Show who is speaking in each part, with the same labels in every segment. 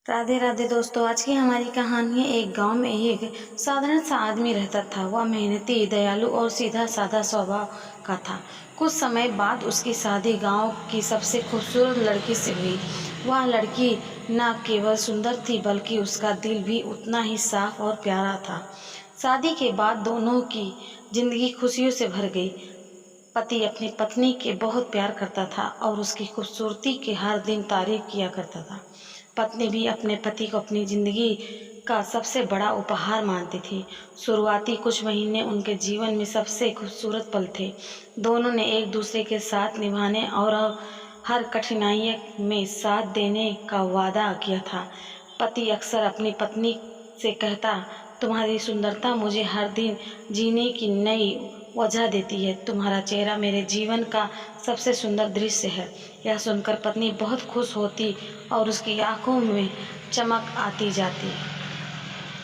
Speaker 1: राधे राधे दोस्तों। आज की हमारी कहानी है। एक गांव में एक साधारण सा आदमी रहता था। वह मेहनती, दयालु और सीधा साधा स्वभाव का था। कुछ समय बाद उसकी शादी गांव की सबसे खूबसूरत लड़की से हुई। वह लड़की न केवल सुंदर थी बल्कि उसका दिल भी उतना ही साफ और प्यारा था। शादी के बाद दोनों की जिंदगी खुशियों से भर गई। पति अपनी पत्नी के बहुत प्यार करता था और उसकी खूबसूरती के हर दिन तारीफ किया करता था। पत्नी भी अपने पति को अपनी जिंदगी का सबसे बड़ा उपहार मानती थी। शुरुआती कुछ महीने उनके जीवन में सबसे खूबसूरत पल थे। दोनों ने एक दूसरे के साथ निभाने और हर कठिनाई में साथ देने का वादा किया था। पति अक्सर अपनी पत्नी से कहता, तुम्हारी सुंदरता मुझे हर दिन जीने की नई वजह देती है। तुम्हारा चेहरा मेरे जीवन का सबसे सुंदर दृश्य है। यह सुनकर पत्नी बहुत खुश होती और उसकी आंखों में चमक आती जाती।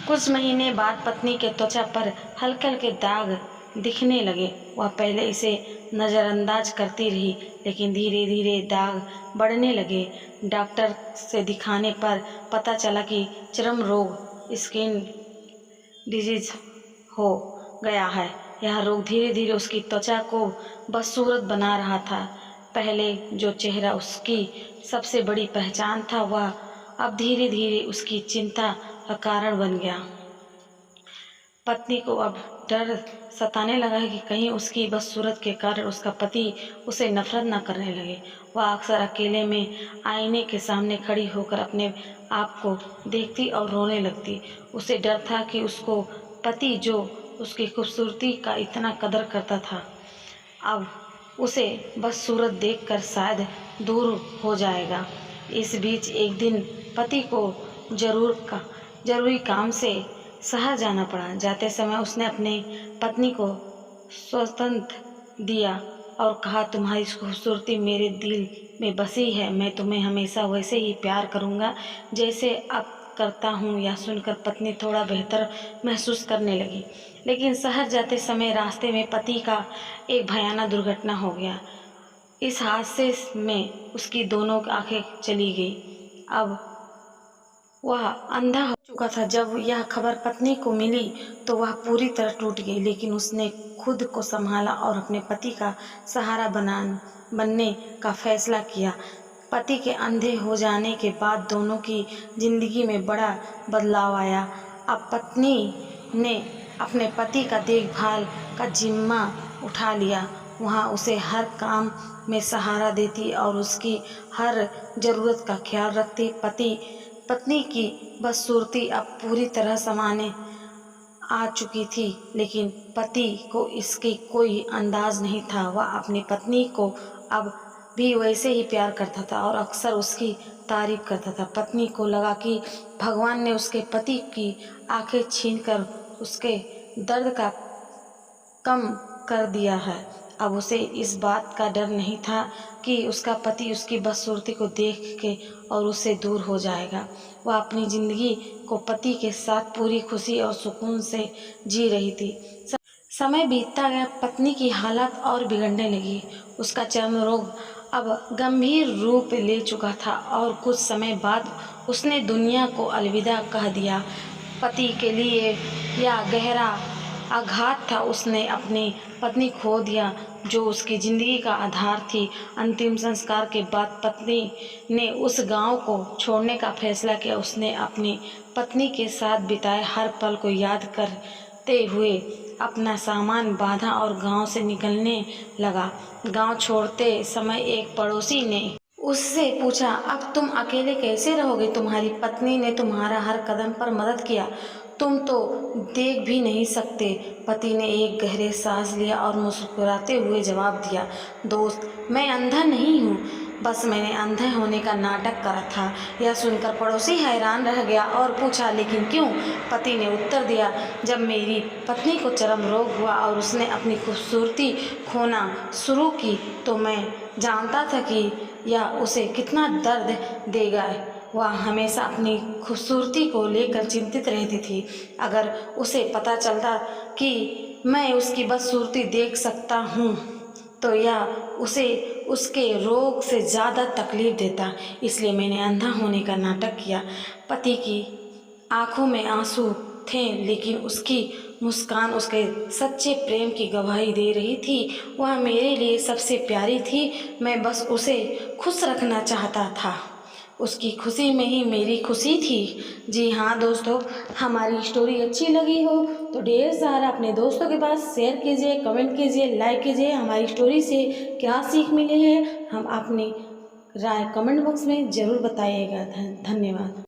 Speaker 1: कुछ महीने बाद पत्नी के त्वचा पर हल्के हल्के दाग दिखने लगे। वह पहले इसे नज़रअंदाज करती रही, लेकिन धीरे धीरे दाग बढ़ने लगे। डॉक्टर से दिखाने पर पता चला कि चर्म रोग, स्किन डिजीज हो गया है। यह रोग धीरे धीरे उसकी त्वचा को बदसूरत बना रहा था। पहले जो चेहरा उसकी सबसे बड़ी पहचान था, वह अब धीरे धीरे उसकी चिंता का कारण बन गया। पत्नी को अब डर सताने लगा कि कहीं उसकी बदसूरत के कारण उसका पति उसे नफरत न करने लगे। वह अक्सर अकेले में आईने के सामने खड़ी होकर अपने आप को देखती और रोने लगती। उसे डर था कि उसको पति जो उसकी खूबसूरती का इतना कदर करता था, अब उसे बदसूरत देखकर शायद दूर हो जाएगा। इस बीच एक दिन पति को जरूरी काम से शहर जाना पड़ा। जाते समय उसने अपने पत्नी को स्वतंत्र दिया और कहा, तुम्हारी खूबसूरती मेरे दिल में बसी है। मैं तुम्हें हमेशा वैसे ही प्यार करूँगा जैसे अब करता हूँ। यह सुनकर पत्नी थोड़ा बेहतर महसूस करने लगी। लेकिन शहर जाते समय रास्ते में पति का एक भयानक दुर्घटना हो गया। इस हादसे में उसकी दोनों आंखें चली गई। अब वह अंधा हो चुका था। जब यह खबर पत्नी को मिली तो वह पूरी तरह टूट गई, लेकिन उसने खुद को संभाला और अपने पति का सहारा बनने का फैसला किया। पति के अंधे हो जाने के बाद दोनों की जिंदगी में बड़ा बदलाव आया। अब पत्नी ने अपने पति का देखभाल का जिम्मा उठा लिया। वहाँ उसे हर काम में सहारा देती और उसकी हर ज़रूरत का ख्याल रखती। पत्नी की बदसूरती अब पूरी तरह सामने आ चुकी थी, लेकिन पति को इसकी कोई अंदाज नहीं था। वह अपनी पत्नी को अब भी वैसे ही प्यार करता था और अक्सर उसकी तारीफ करता था। पत्नी को लगा कि भगवान ने उसके पति की आंखें छीनकर उसके दर्द का कम कर दिया है। अब उसे इस बात का डर नहीं था कि उसका पति उसकी बदसूरती को देख के और उससे दूर हो जाएगा। वह अपनी जिंदगी को पति के साथ पूरी खुशी और सुकून से जी रही थी। समय बीतता गया, पत्नी की हालत और बिगड़ने लगी। उसका चर्म रोग अब गंभीर रूप ले चुका था और कुछ समय बाद उसने दुनिया को अलविदा कह दिया। पति के लिए यह गहरा आघात था। उसने अपनी पत्नी खो दिया जो उसकी जिंदगी का आधार थी। अंतिम संस्कार के बाद पत्नी ने उस गांव को छोड़ने का फैसला किया। उसने अपनी पत्नी के साथ बिताए हर पल को याद करते हुए अपना सामान बांधा और गांव से निकलने लगा। गांव छोड़ते समय एक पड़ोसी ने उससे पूछा, अब तुम अकेले कैसे रहोगे? तुम्हारी पत्नी ने तुम्हारा हर कदम पर मदद किया, तुम तो देख भी नहीं सकते। पति ने एक गहरे सांस लिया और मुस्कुराते हुए जवाब दिया, दोस्त, मैं अंधा नहीं हूँ, बस मैंने अंधे होने का नाटक करा था। यह सुनकर पड़ोसी हैरान रह गया और पूछा, लेकिन क्यों? पति ने उत्तर दिया, जब मेरी पत्नी को चर्म रोग हुआ और उसने अपनी खूबसूरती खोना शुरू की तो मैं जानता था कि यह उसे कितना दर्द देगा। वह हमेशा अपनी खूबसूरती को लेकर चिंतित रहती थी। अगर उसे पता चलता कि मैं उसकी बदसूरती देख सकता हूँ तो यह उसे उसके रोग से ज़्यादा तकलीफ देता, इसलिए मैंने अंधा होने का नाटक किया। पति की आंखों में आंसू थे, लेकिन उसकी मुस्कान उसके सच्चे प्रेम की गवाही दे रही थी। वह मेरे लिए सबसे प्यारी थी। मैं बस उसे खुश रखना चाहता था। उसकी खुशी में ही मेरी खुशी थी। जी हाँ दोस्तों, हमारी स्टोरी अच्छी लगी हो तो ढेर सारा अपने दोस्तों के पास शेयर कीजिए, कमेंट कीजिए, लाइक कीजिए। हमारी स्टोरी से क्या सीख मिली है हम अपनी राय कमेंट बॉक्स में ज़रूर बताइएगा। धन्यवाद।